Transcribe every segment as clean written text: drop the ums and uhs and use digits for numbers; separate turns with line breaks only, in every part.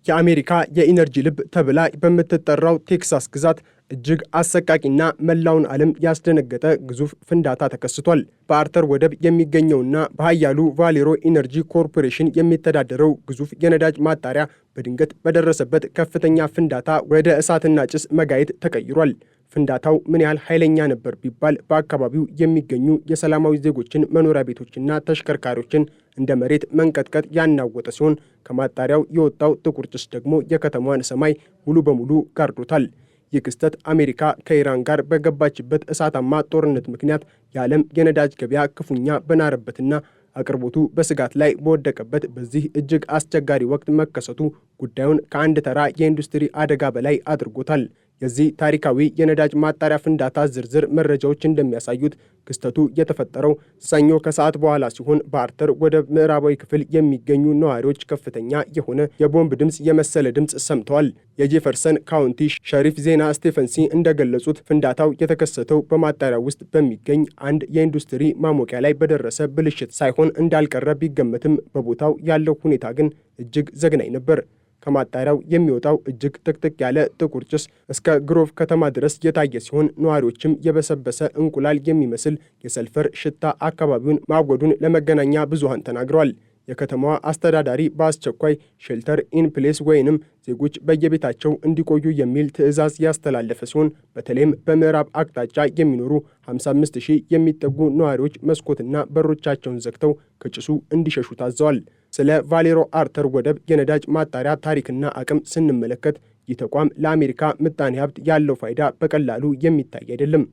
የአሜሪካ የኢነርጂ ልብ ተብላ በምትጠራው ቴክሳስ ግዛት እጅግ አሰቃቂና መላውን ዓለም ያስደነገጠ ግዙፍ ፍንዳታ ተከስቷል። በአርተር ወደብ የሚገኘውና በኃያሉ ቫሌሮ ኢነርጂ ኮርፖሬሽን የሚተዳደረው ግዙፍ የነዳጅ ማጣሪያ በድንገት በደረሰበት ከፍተኛ ፍንዳታ ወደ እሳትና ጭስ መጋየት ተቀይሯል። ፍንዳታው ምን ያህል ኃይለኛ ነበር ቢባል በአካባቢው የሚገኙ የሰላማዊ ዜጎችን መኖሪያ ቤቶችና ተሽከርካሪዎችን እንደ መሬት መንቀጥቀጥ ያናወጠ ሲሆን ከማጣሪያው የወጣው ጥቁር ጭስ ደግሞ የከተማዋን ሰማይ ሙሉ በሙሉ ጋርዶታል። ይህ ክስተት አሜሪካ ከኢራን ጋር በገባችበት እሳታማ ጦርነት ምክንያት የዓለም የነዳጅ ገበያ ክፉኛ በናረበትና አቅርቦቱ በስጋት ላይ በወደቀበት በዚህ እጅግ አስቸጋሪ ወቅት መከሰቱ ጉዳዩን ከአንድ ተራ የኢንዱስትሪ አደጋ በላይ አድርጎታል። የዚህ ታሪካዊ የነዳጅ ማጣሪያ ፍንዳታ ዝርዝር መረጃዎች እንደሚያሳዩት ክስተቱ የተፈጠረው ሰኞ ከሰዓት በኋላ ሲሆን በአርተር ወደ ምዕራባዊ ክፍል የሚገኙ ነዋሪዎች ከፍተኛ የሆነ የቦምብ ድምፅ የመሰለ ድምፅ ሰምተዋል። የጄፈርሰን ካውንቲ ሸሪፍ ዜና ስቴፈንሲ እንደገለጹት ፍንዳታው የተከሰተው በማጣሪያ ውስጥ በሚገኝ አንድ የኢንዱስትሪ ማሞቂያ ላይ በደረሰ ብልሽት ሳይሆን እንዳልቀረ ቢገመትም በቦታው ያለው ሁኔታ ግን እጅግ ዘግናኝ ነበር። ከማጣሪያው የሚወጣው እጅግ ጥቅጥቅ ያለ ጥቁር ጭስ እስከ ግሮቭ ከተማ ድረስ የታየ ሲሆን ነዋሪዎችም የበሰበሰ እንቁላል የሚመስል የሰልፈር ሽታ አካባቢውን ማወዱን ለመገናኛ ብዙሃን ተናግረዋል። የከተማዋ አስተዳዳሪ በአስቸኳይ ሼልተር ኢን ፕሌስ ወይንም ዜጎች በየቤታቸው እንዲቆዩ የሚል ትዕዛዝ ያስተላለፈ ሲሆን በተለይም በምዕራብ አቅጣጫ የሚኖሩ 55,000 የሚጠጉ ነዋሪዎች መስኮትና በሮቻቸውን ዘግተው ከጭሱ እንዲሸሹ ታዘዋል። ስለ ቫሌሮ አርተር ወደብ የነዳጅ ማጣሪያ ታሪክና አቅም ስንመለከት ይህ ተቋም ለአሜሪካ ምጣኔ ሀብት ያለው ፋይዳ በቀላሉ የሚታይ አይደለም።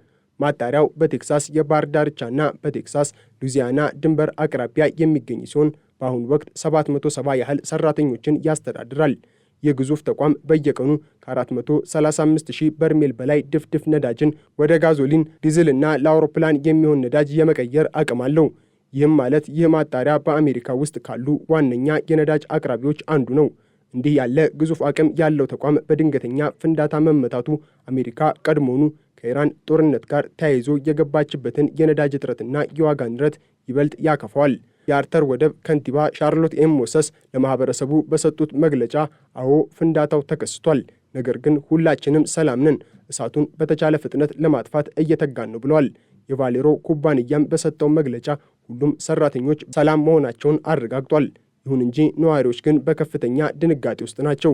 ማጣሪያው በቴክሳስ የባህር ዳርቻና በቴክሳስ ሉዚያና ድንበር አቅራቢያ የሚገኝ ሲሆን በአሁኑ ወቅት 770 ያህል ሰራተኞችን ያስተዳድራል። የግዙፍ ተቋም በየቀኑ ከ435,000 በርሜል በላይ ድፍድፍ ነዳጅን ወደ ጋዞሊን፣ ዲዝልና ለአውሮፕላን የሚሆን ነዳጅ የመቀየር አቅም አለው። ይህም ማለት ይህ ማጣሪያ በአሜሪካ ውስጥ ካሉ ዋነኛ የነዳጅ አቅራቢዎች አንዱ ነው። እንዲህ ያለ ግዙፍ አቅም ያለው ተቋም በድንገተኛ ፍንዳታ መመታቱ አሜሪካ ቀድሞውኑ ከኢራን ጦርነት ጋር ተያይዞ የገባችበትን የነዳጅ እጥረትና የዋጋ ንረት ይበልጥ ያከፋዋል። የአርተር ወደብ ከንቲባ ሻርሎት ኤም ሞሰስ ለማህበረሰቡ በሰጡት መግለጫ አዎ ፍንዳታው ተከስቷል፣ ነገር ግን ሁላችንም ሰላም ነን፣ እሳቱን በተቻለ ፍጥነት ለማጥፋት እየተጋን ነው ብለዋል። የቫሌሮ ኩባንያም በሰጠው መግለጫ ሁሉም ሰራተኞች ሰላም መሆናቸውን አረጋግጧል። ይሁን እንጂ ነዋሪዎች ግን በከፍተኛ ድንጋጤ ውስጥ ናቸው።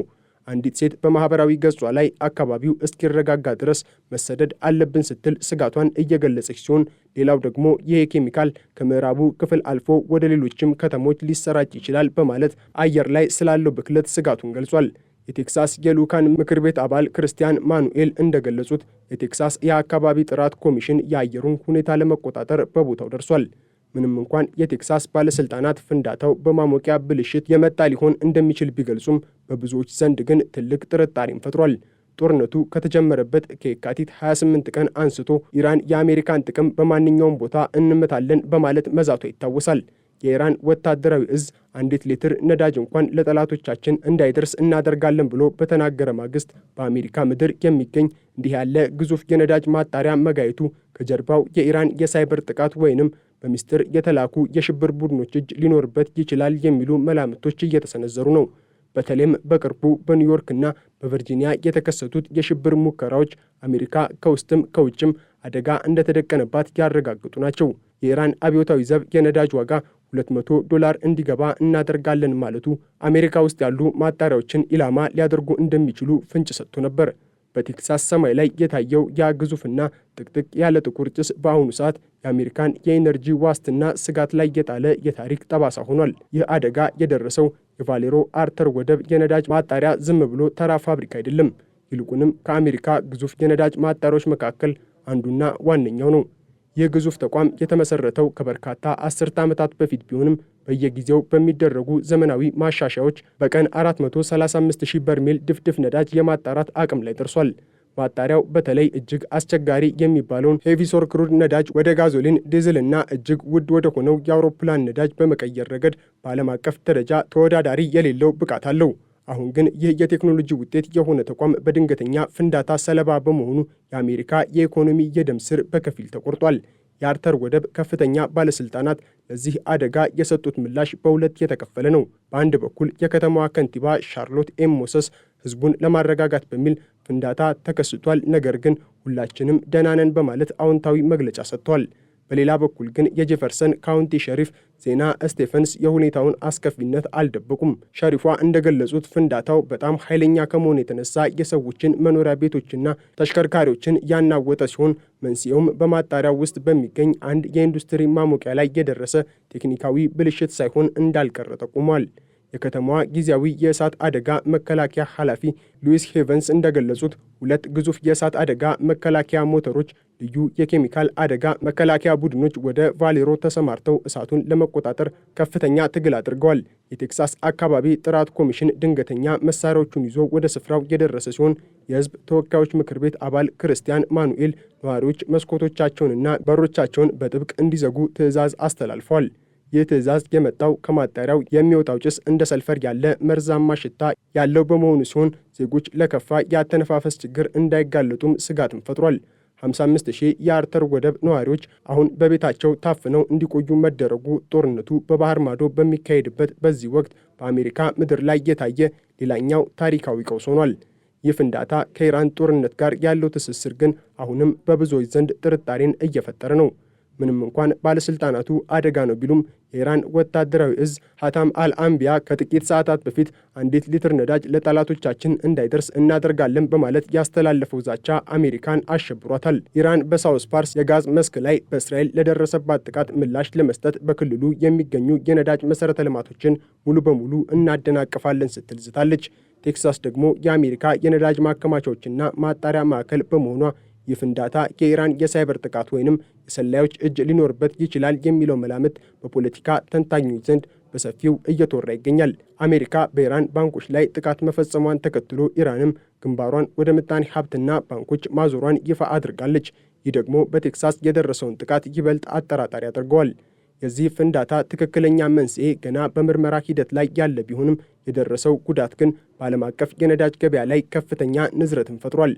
አንዲት ሴት በማህበራዊ ገጿ ላይ አካባቢው እስኪረጋጋ ድረስ መሰደድ አለብን ስትል ስጋቷን እየገለጸች ሲሆን፣ ሌላው ደግሞ ይሄ ኬሚካል ከምዕራቡ ክፍል አልፎ ወደ ሌሎችም ከተሞች ሊሰራጭ ይችላል በማለት አየር ላይ ስላለው ብክለት ስጋቱን ገልጿል። የቴክሳስ የልዑካን ምክር ቤት አባል ክርስቲያን ማኑኤል እንደገለጹት የቴክሳስ የአካባቢ ጥራት ኮሚሽን የአየሩን ሁኔታ ለመቆጣጠር በቦታው ደርሷል። ምንም እንኳን የቴክሳስ ባለስልጣናት ፍንዳታው በማሞቂያ ብልሽት የመጣ ሊሆን እንደሚችል ቢገልጹም በብዙዎች ዘንድ ግን ትልቅ ጥርጣሬን ፈጥሯል። ጦርነቱ ከተጀመረበት ከየካቲት 28 ቀን አንስቶ ኢራን የአሜሪካን ጥቅም በማንኛውም ቦታ እንመታለን በማለት መዛቷ ይታወሳል። የኢራን ወታደራዊ እዝ 1 ሊትር ነዳጅ እንኳን ለጠላቶቻችን እንዳይደርስ እናደርጋለን ብሎ በተናገረ ማግስት በአሜሪካ ምድር የሚገኝ እንዲህ ያለ ግዙፍ የነዳጅ ማጣሪያ መጋየቱ ከጀርባው የኢራን የሳይበር ጥቃት ወይንም በሚስጥር የተላኩ የሽብር ቡድኖች እጅ ሊኖርበት ይችላል የሚሉ መላምቶች እየተሰነዘሩ ነው። በተለይም በቅርቡ በኒውዮርክና በቨርጂኒያ የተከሰቱት የሽብር ሙከራዎች አሜሪካ ከውስጥም ከውጭም አደጋ እንደተደቀነባት ያረጋግጡ ናቸው። የኢራን አብዮታዊ ዘብ የነዳጅ ዋጋ $200 እንዲገባ እናደርጋለን ማለቱ አሜሪካ ውስጥ ያሉ ማጣሪያዎችን ኢላማ ሊያደርጉ እንደሚችሉ ፍንጭ ሰጥቶ ነበር። በቴክሳስ ሰማይ ላይ የታየው ያ ግዙፍና ጥቅጥቅ ያለ ጥቁር ጭስ በአሁኑ ሰዓት የአሜሪካን የኢነርጂ ዋስትና ስጋት ላይ የጣለ የታሪክ ጠባሳ ሆኗል። ይህ አደጋ የደረሰው የቫሌሮ አርተር ወደብ የነዳጅ ማጣሪያ ዝም ብሎ ተራ ፋብሪካ አይደለም። ይልቁንም ከአሜሪካ ግዙፍ የነዳጅ ማጣሪያዎች መካከል አንዱና ዋነኛው ነው። ይህ ግዙፍ ተቋም የተመሰረተው ከበርካታ አስርተ ዓመታት በፊት ቢሆንም በየጊዜው በሚደረጉ ዘመናዊ ማሻሻያዎች በቀን 435,000 በርሜል ድፍድፍ ነዳጅ የማጣራት አቅም ላይ ደርሷል። ማጣሪያው በተለይ እጅግ አስቸጋሪ የሚባለውን ሄቪ ሶርክሩድ ነዳጅ ወደ ጋዞሊን፣ ዲዝልና እጅግ ውድ ወደ ሆነው የአውሮፕላን ነዳጅ በመቀየር ረገድ በዓለም አቀፍ ደረጃ ተወዳዳሪ የሌለው ብቃት አለው። አሁን ግን ይህ የቴክኖሎጂ ውጤት የሆነ ተቋም በድንገተኛ ፍንዳታ ሰለባ በመሆኑ የአሜሪካ የኢኮኖሚ የደም ስር በከፊል ተቆርጧል። የአርተር ወደብ ከፍተኛ ባለስልጣናት ለዚህ አደጋ የሰጡት ምላሽ በሁለት የተከፈለ ነው። በአንድ በኩል የከተማዋ ከንቲባ ሻርሎት ኤም ሞሰስ ህዝቡን ለማረጋጋት በሚል ፍንዳታ ተከስቷል፣ ነገር ግን ሁላችንም ደህና ነን በማለት አዎንታዊ መግለጫ ሰጥተዋል። በሌላ በኩል ግን የጄፈርሰን ካውንቲ ሸሪፍ ዜና ስቴፈንስ የሁኔታውን አስከፊነት አልደበቁም። ሸሪፏ እንደገለጹት ፍንዳታው በጣም ኃይለኛ ከመሆኑ የተነሳ የሰዎችን መኖሪያ ቤቶችና ተሽከርካሪዎችን ያናወጠ ሲሆን መንስኤውም በማጣሪያው ውስጥ በሚገኝ አንድ የኢንዱስትሪ ማሞቂያ ላይ የደረሰ ቴክኒካዊ ብልሽት ሳይሆን እንዳልቀረ ጠቁሟል። የከተማዋ ጊዜያዊ የእሳት አደጋ መከላከያ ኃላፊ ሉዊስ ሄቨንስ እንደገለጹት ሁለት ግዙፍ የእሳት አደጋ መከላከያ ሞተሮች ልዩ የኬሚካል አደጋ መከላከያ ቡድኖች ወደ ቫሌሮ ተሰማርተው እሳቱን ለመቆጣጠር ከፍተኛ ትግል አድርገዋል። የቴክሳስ አካባቢ ጥራት ኮሚሽን ድንገተኛ መሳሪያዎቹን ይዞ ወደ ስፍራው የደረሰ ሲሆን የሕዝብ ተወካዮች ምክር ቤት አባል ክርስቲያን ማኑኤል ነዋሪዎች መስኮቶቻቸውንና በሮቻቸውን በጥብቅ እንዲዘጉ ትዕዛዝ አስተላልፈዋል። ይህ ትዕዛዝ የመጣው ከማጣሪያው የሚወጣው ጭስ እንደ ሰልፈር ያለ መርዛማ ሽታ ያለው በመሆኑ ሲሆን ዜጎች ለከፋ የአተነፋፈስ ችግር እንዳይጋለጡም ስጋትን ፈጥሯል። 55,000 የአርተር ወደብ ነዋሪዎች አሁን በቤታቸው ታፍነው እንዲቆዩ መደረጉ ጦርነቱ በባህር ማዶ በሚካሄድበት በዚህ ወቅት በአሜሪካ ምድር ላይ የታየ ሌላኛው ታሪካዊ ቀውስ ሆኗል። ይህ ፍንዳታ ከኢራን ጦርነት ጋር ያለው ትስስር ግን አሁንም በብዙዎች ዘንድ ጥርጣሬን እየፈጠረ ነው። ምንም እንኳን ባለስልጣናቱ አደጋ ነው ቢሉም የኢራን ወታደራዊ እዝ ሐታም አልአንቢያ ከጥቂት ሰዓታት በፊት 1 ሊትር ነዳጅ ለጠላቶቻችን እንዳይደርስ እናደርጋለን በማለት ያስተላለፈው ዛቻ አሜሪካን አሸብሯታል። ኢራን በሳውስ ፓርስ የጋዝ መስክ ላይ በእስራኤል ለደረሰባት ጥቃት ምላሽ ለመስጠት በክልሉ የሚገኙ የነዳጅ መሠረተ ልማቶችን ሙሉ በሙሉ እናደናቅፋለን ስትል ዝታለች። ቴክሳስ ደግሞ የአሜሪካ የነዳጅ ማከማቻዎችና ማጣሪያ ማዕከል በመሆኗ ይህ ፍንዳታ የኢራን የሳይበር ጥቃት ወይንም የሰላዮች እጅ ሊኖርበት ይችላል የሚለው መላምት በፖለቲካ ተንታኞች ዘንድ በሰፊው እየተወራ ይገኛል። አሜሪካ በኢራን ባንኮች ላይ ጥቃት መፈጸሟን ተከትሎ ኢራንም ግንባሯን ወደ ምጣኔ ሀብትና ባንኮች ማዞሯን ይፋ አድርጋለች። ይህ ደግሞ በቴክሳስ የደረሰውን ጥቃት ይበልጥ አጠራጣሪ አድርገዋል። የዚህ ፍንዳታ ትክክለኛ መንስኤ ገና በምርመራ ሂደት ላይ ያለ ቢሆንም የደረሰው ጉዳት ግን በዓለም አቀፍ የነዳጅ ገበያ ላይ ከፍተኛ ንዝረትን ፈጥሯል።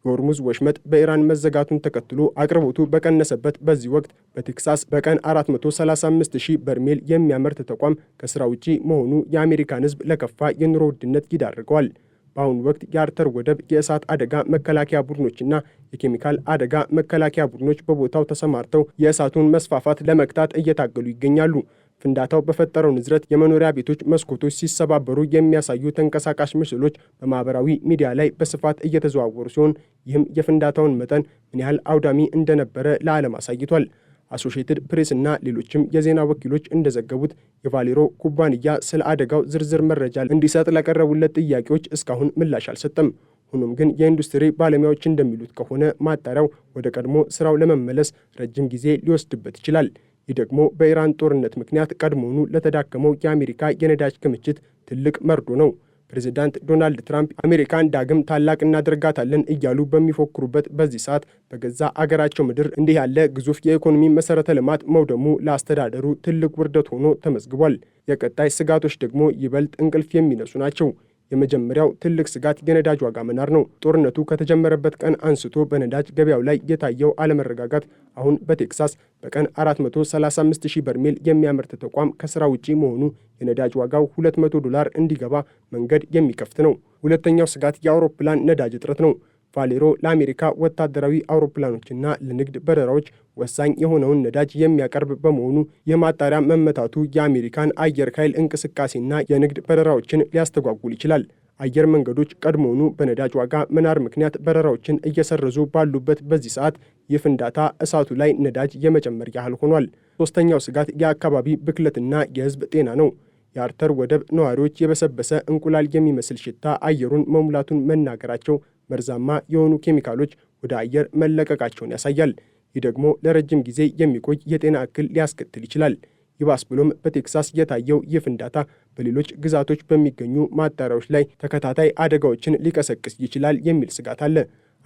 የሆርሙዝ ወሽመጥ በኢራን መዘጋቱን ተከትሎ አቅርቦቱ በቀነሰበት በዚህ ወቅት በቴክሳስ በቀን 435,000 በርሜል የሚያመርት ተቋም ከስራ ውጪ መሆኑ የአሜሪካን ሕዝብ ለከፋ የኑሮ ውድነት ይዳርገዋል። በአሁኑ ወቅት የአርተር ወደብ የእሳት አደጋ መከላከያ ቡድኖችና የኬሚካል አደጋ መከላከያ ቡድኖች በቦታው ተሰማርተው የእሳቱን መስፋፋት ለመግታት እየታገሉ ይገኛሉ። ፍንዳታው በፈጠረው ንዝረት የመኖሪያ ቤቶች መስኮቶች ሲሰባበሩ የሚያሳዩ ተንቀሳቃሽ ምስሎች በማህበራዊ ሚዲያ ላይ በስፋት እየተዘዋወሩ ሲሆን ይህም የፍንዳታውን መጠን ምን ያህል አውዳሚ እንደነበረ ለዓለም አሳይቷል። አሶሺየትድ ፕሬስ እና ሌሎችም የዜና ወኪሎች እንደዘገቡት የቫሌሮ ኩባንያ ስለ አደጋው ዝርዝር መረጃ እንዲሰጥ ለቀረቡለት ጥያቄዎች እስካሁን ምላሽ አልሰጠም። ሆኖም ግን የኢንዱስትሪ ባለሙያዎች እንደሚሉት ከሆነ ማጣሪያው ወደ ቀድሞ ስራው ለመመለስ ረጅም ጊዜ ሊወስድበት ይችላል። ይህ ደግሞ በኢራን ጦርነት ምክንያት ቀድሞውኑ ለተዳከመው የአሜሪካ የነዳጅ ክምችት ትልቅ መርዶ ነው። ፕሬዚዳንት ዶናልድ ትራምፕ አሜሪካን ዳግም ታላቅ እናደርጋታለን እያሉ በሚፎክሩበት በዚህ ሰዓት በገዛ አገራቸው ምድር እንዲህ ያለ ግዙፍ የኢኮኖሚ መሠረተ ልማት መውደሙ ለአስተዳደሩ ትልቅ ውርደት ሆኖ ተመዝግቧል። የቀጣይ ስጋቶች ደግሞ ይበልጥ እንቅልፍ የሚነሱ ናቸው። የመጀመሪያው ትልቅ ስጋት የነዳጅ ዋጋ መናር ነው። ጦርነቱ ከተጀመረበት ቀን አንስቶ በነዳጅ ገበያው ላይ የታየው አለመረጋጋት አሁን በቴክሳስ በቀን 435,000 በርሜል የሚያመርት ተቋም ከስራ ውጪ መሆኑ የነዳጅ ዋጋው $200 እንዲገባ መንገድ የሚከፍት ነው። ሁለተኛው ስጋት የአውሮፕላን ነዳጅ እጥረት ነው። ቫሌሮ ለአሜሪካ ወታደራዊ አውሮፕላኖችና ለንግድ በረራዎች ወሳኝ የሆነውን ነዳጅ የሚያቀርብ በመሆኑ የማጣሪያ መመታቱ የአሜሪካን አየር ኃይል እንቅስቃሴና የንግድ በረራዎችን ሊያስተጓጉል ይችላል። አየር መንገዶች ቀድሞውኑ በነዳጅ ዋጋ መናር ምክንያት በረራዎችን እየሰረዙ ባሉበት በዚህ ሰዓት ይህ ፍንዳታ እሳቱ ላይ ነዳጅ የመጨመር ያህል ሆኗል። ሶስተኛው ስጋት የአካባቢ ብክለትና የሕዝብ ጤና ነው። የአርተር ወደብ ነዋሪዎች የበሰበሰ እንቁላል የሚመስል ሽታ አየሩን መሙላቱን መናገራቸው መርዛማ የሆኑ ኬሚካሎች ወደ አየር መለቀቃቸውን ያሳያል። ይህ ደግሞ ለረጅም ጊዜ የሚቆይ የጤና እክል ሊያስከትል ይችላል። ይባስ ብሎም በቴክሳስ የታየው ይህ ፍንዳታ በሌሎች ግዛቶች በሚገኙ ማጣሪያዎች ላይ ተከታታይ አደጋዎችን ሊቀሰቅስ ይችላል የሚል ስጋት አለ።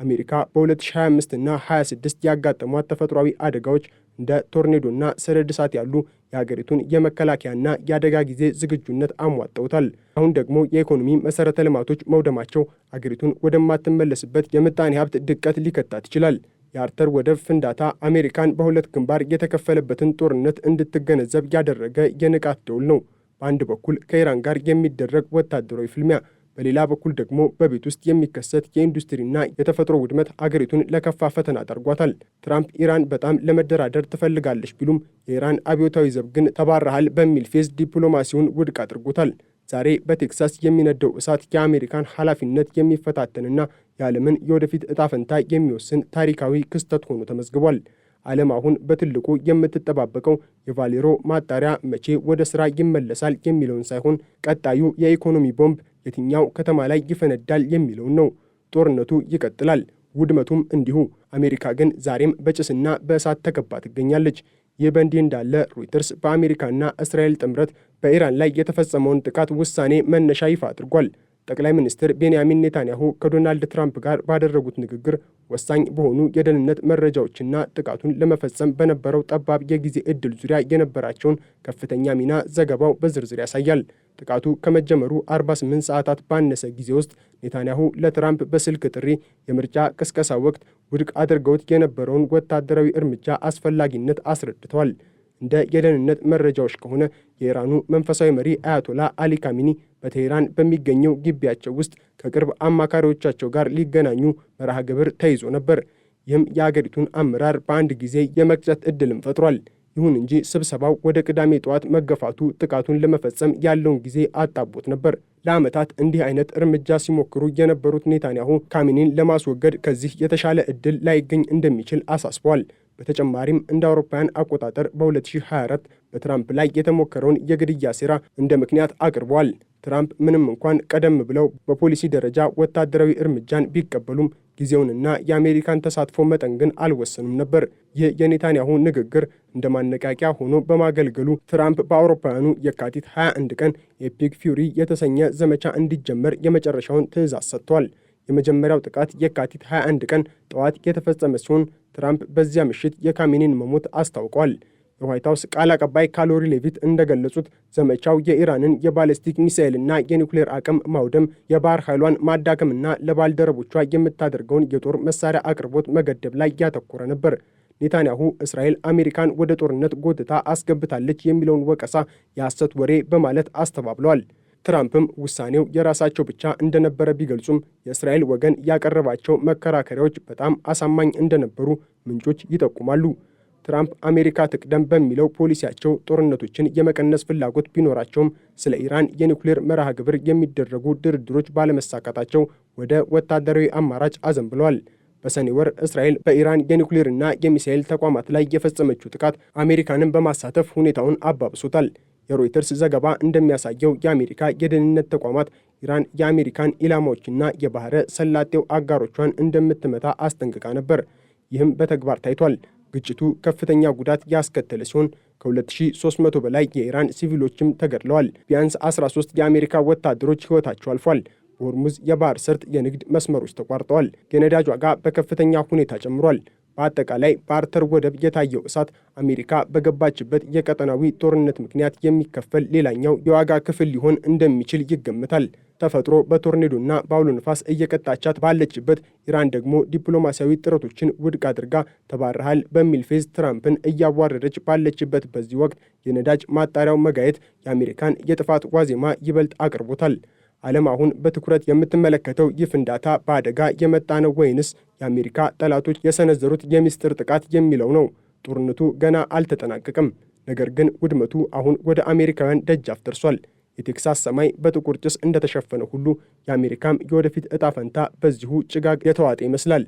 አሜሪካ በ2025 እና 26 ያጋጠሟት ተፈጥሯዊ አደጋዎች እንደ ቶርኔዶና ሰደድ እሳት ያሉ የሀገሪቱን የመከላከያና የአደጋ ጊዜ ዝግጁነት አሟጠውታል። አሁን ደግሞ የኢኮኖሚ መሠረተ ልማቶች መውደማቸው አገሪቱን ወደማትመለስበት የምጣኔ ሀብት ድቀት ሊከታት ይችላል። የአርተር ወደብ ፍንዳታ አሜሪካን በሁለት ግንባር የተከፈለበትን ጦርነት እንድትገነዘብ ያደረገ የንቃት ደውል ነው። በአንድ በኩል ከኢራን ጋር የሚደረግ ወታደራዊ ፍልሚያ፣ በሌላ በኩል ደግሞ በቤት ውስጥ የሚከሰት የኢንዱስትሪና የተፈጥሮ ውድመት አገሪቱን ለከፋ ፈተና አዳርጓታል። ትራምፕ ኢራን በጣም ለመደራደር ትፈልጋለች ቢሉም የኢራን አብዮታዊ ዘብ ግን ተባረሃል በሚል ፌዝ ዲፕሎማሲውን ውድቅ አድርጎታል። ዛሬ በቴክሳስ የሚነደው እሳት የአሜሪካን ኃላፊነት የሚፈታተንና የዓለምን የወደፊት ዕጣ ፈንታ የሚወስን ታሪካዊ ክስተት ሆኖ ተመዝግቧል። ዓለም አሁን በትልቁ የምትጠባበቀው የቫሌሮ ማጣሪያ መቼ ወደ ሥራ ይመለሳል የሚለውን ሳይሆን ቀጣዩ የኢኮኖሚ ቦምብ የትኛው ከተማ ላይ ይፈነዳል የሚለውን ነው። ጦርነቱ ይቀጥላል፣ ውድመቱም እንዲሁ። አሜሪካ ግን ዛሬም በጭስና በእሳት ተከባ ትገኛለች። ይህ በእንዲህ እንዳለ ሮይተርስ በአሜሪካና እስራኤል ጥምረት በኢራን ላይ የተፈጸመውን ጥቃት ውሳኔ መነሻ ይፋ አድርጓል። ጠቅላይ ሚኒስትር ቤንያሚን ኔታንያሁ ከዶናልድ ትራምፕ ጋር ባደረጉት ንግግር ወሳኝ በሆኑ የደህንነት መረጃዎችና ጥቃቱን ለመፈጸም በነበረው ጠባብ የጊዜ ዕድል ዙሪያ የነበራቸውን ከፍተኛ ሚና ዘገባው በዝርዝር ያሳያል። ጥቃቱ ከመጀመሩ 48 ሰዓታት ባነሰ ጊዜ ውስጥ ኔታንያሁ ለትራምፕ በስልክ ጥሪ የምርጫ ቅስቀሳ ወቅት ውድቅ አድርገውት የነበረውን ወታደራዊ እርምጃ አስፈላጊነት አስረድተዋል። እንደ የደህንነት መረጃዎች ከሆነ የኢራኑ መንፈሳዊ መሪ አያቶላ አሊ ካሚኒ በቴህራን በሚገኘው ግቢያቸው ውስጥ ከቅርብ አማካሪዎቻቸው ጋር ሊገናኙ መርሃ ግብር ተይዞ ነበር። ይህም የአገሪቱን አመራር በአንድ ጊዜ የመቅጨት ዕድልም ፈጥሯል። ይሁን እንጂ ስብሰባው ወደ ቅዳሜ ጠዋት መገፋቱ ጥቃቱን ለመፈጸም ያለውን ጊዜ አጣቦት ነበር። ለዓመታት እንዲህ አይነት እርምጃ ሲሞክሩ የነበሩት ኔታንያሁ ካሚኒን ለማስወገድ ከዚህ የተሻለ ዕድል ላይገኝ እንደሚችል አሳስበዋል። በተጨማሪም እንደ አውሮፓውያን አቆጣጠር በ2024 በትራምፕ ላይ የተሞከረውን የግድያ ሴራ እንደ ምክንያት አቅርበዋል። ትራምፕ ምንም እንኳን ቀደም ብለው በፖሊሲ ደረጃ ወታደራዊ እርምጃን ቢቀበሉም ጊዜውንና የአሜሪካን ተሳትፎ መጠን ግን አልወሰኑም ነበር። ይህ የኔታንያሁ ንግግር እንደ ማነቃቂያ ሆኖ በማገልገሉ ትራምፕ በአውሮፓውያኑ የካቲት 21 ቀን ኤፒክ ፊውሪ የተሰኘ ዘመቻ እንዲጀመር የመጨረሻውን ትዕዛዝ ሰጥቷል። የመጀመሪያው ጥቃት የካቲት 21 ቀን ጠዋት የተፈጸመ ሲሆን ትራምፕ በዚያ ምሽት የካሚኒን መሞት አስታውቋል። የዋይት ሀውስ ቃል አቀባይ ካሎሪ ሌቪት እንደገለጹት ዘመቻው የኢራንን የባሊስቲክ ሚሳኤልና የኒውክሌር አቅም ማውደም፣ የባህር ኃይሏን ማዳከምና ለባልደረቦቿ የምታደርገውን የጦር መሳሪያ አቅርቦት መገደብ ላይ ያተኮረ ነበር። ኔታንያሁ እስራኤል አሜሪካን ወደ ጦርነት ጎትታ አስገብታለች የሚለውን ወቀሳ የሐሰት ወሬ በማለት አስተባብለዋል። ትራምፕም ውሳኔው የራሳቸው ብቻ እንደነበረ ቢገልጹም የእስራኤል ወገን ያቀረባቸው መከራከሪያዎች በጣም አሳማኝ እንደነበሩ ምንጮች ይጠቁማሉ። ትራምፕ አሜሪካ ትቅደም በሚለው ፖሊሲያቸው ጦርነቶችን የመቀነስ ፍላጎት ቢኖራቸውም ስለ ኢራን የኒውክሌር መርሃ ግብር የሚደረጉ ድርድሮች ባለመሳካታቸው ወደ ወታደራዊ አማራጭ አዘንብለዋል። በሰኔ ወር እስራኤል በኢራን የኒውክሌርና የሚሳኤል ተቋማት ላይ የፈጸመችው ጥቃት አሜሪካንን በማሳተፍ ሁኔታውን አባብሶታል። የሮይተርስ ዘገባ እንደሚያሳየው የአሜሪካ የደህንነት ተቋማት ኢራን የአሜሪካን ኢላማዎችና የባህረ ሰላጤው አጋሮቿን እንደምትመታ አስጠንቅቃ ነበር። ይህም በተግባር ታይቷል። ግጭቱ ከፍተኛ ጉዳት ያስከተለ ሲሆን ከ2300 በላይ የኢራን ሲቪሎችም ተገድለዋል። ቢያንስ 13 የአሜሪካ ወታደሮች ሕይወታቸው አልፏል። በሆርሙዝ የባህር ሰርጥ የንግድ መስመሮች ተቋርጠዋል። የነዳጅ ዋጋ በከፍተኛ ሁኔታ ጨምሯል። በአጠቃላይ በአርተር ወደብ የታየው እሳት አሜሪካ በገባችበት የቀጠናዊ ጦርነት ምክንያት የሚከፈል ሌላኛው የዋጋ ክፍል ሊሆን እንደሚችል ይገምታል። ተፈጥሮ በቶርኔዶና በአውሎ ነፋስ እየቀጣቻት ባለችበት ኢራን ደግሞ ዲፕሎማሲያዊ ጥረቶችን ውድቅ አድርጋ ተባረሃል በሚል ፌዝ ትራምፕን እያዋረደች ባለችበት በዚህ ወቅት የነዳጅ ማጣሪያው መጋየት የአሜሪካን የጥፋት ዋዜማ ይበልጥ አቅርቦታል። ዓለም አሁን በትኩረት የምትመለከተው ይህ ፍንዳታ በአደጋ የመጣ ነው ወይንስ የአሜሪካ ጠላቶች የሰነዘሩት የሚስጥር ጥቃት የሚለው ነው። ጦርነቱ ገና አልተጠናቀቀም። ነገር ግን ውድመቱ አሁን ወደ አሜሪካውያን ደጃፍ ደርሷል። የቴክሳስ ሰማይ በጥቁር ጭስ እንደተሸፈነ ሁሉ የአሜሪካም የወደፊት ዕጣ ፈንታ በዚሁ ጭጋግ የተዋጠ ይመስላል።